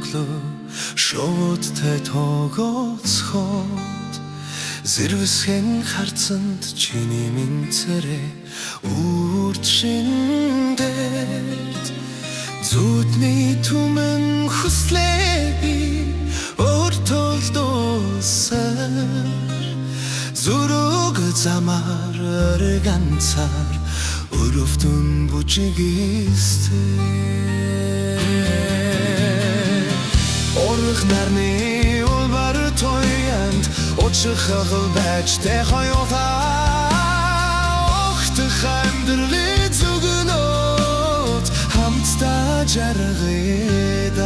өглөө шууд тай тогооцоход зэрвсхэн харцанд чиний минцэрэ үрдшиндээд зүудний түмэн хүслээ би өртөлдөөсөр зүрөг замаар ганцаар өрөвдөн бүжигистэй Орх нарны улбар тоянд Учрахал байж тэ хоёулаа Охтох амьдралын зүгнөт хамтдаа жаргая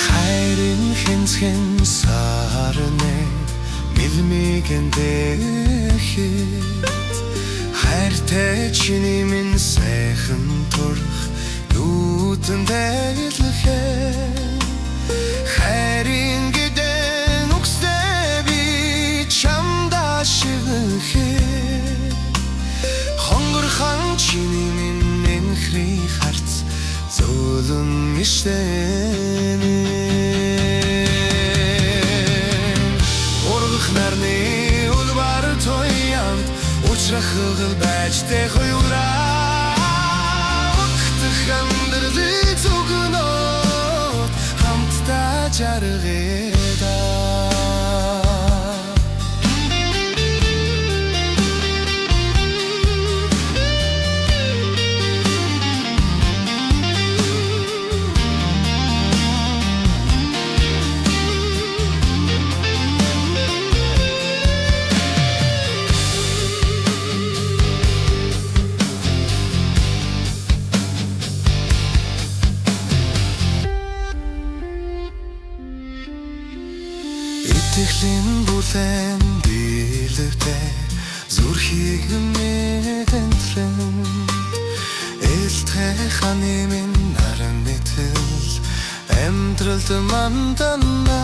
Хайрын хэнцхэн сарнэ милмигэн дэхэд Хайртай чиний минь сайхан турх нүүдэн дэлэхэд Хайрын гэдэн үгстэй би чамдаа шивэхэд Хонгорхон чиний минь энхри харц зөөлөн миштэни Оргох нарны улбар тоянд Учрахал байж тэ хоёулаа Огтох амьдралын зүгнөт хамтдаа жаргая Итгэлийн бүлээн биелэгтэй зүрхийг мэдэнтрэн Элтэй ханы минь наран мэтэл амьдралд мандана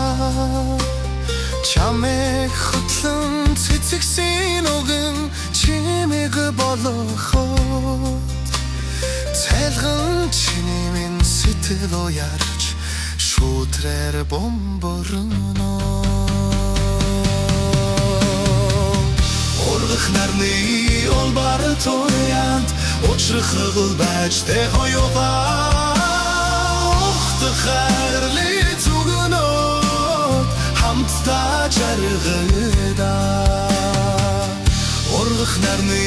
Чамэг хөтлөн цэцэгсэн өгөн чимэг болоход Цайлган чиний минь сэтгэл уярч шүүтрээр бомборно Оргох нарны улбар тоянд Учрахал байж тэ хоёулаа Охтох хайрлын зүгнөт хамтдаа жаргая Оргох нарны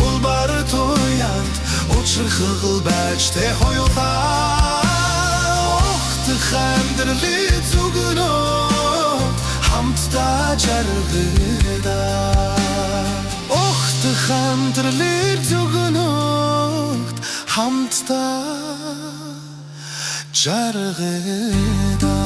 улбар тоянд Учрахал байж тэ хоёулаа Охтох амьдралын зүгнөт хамтдаа жаргая Охтох амьдралын зүгнөт хамтдаа жаргая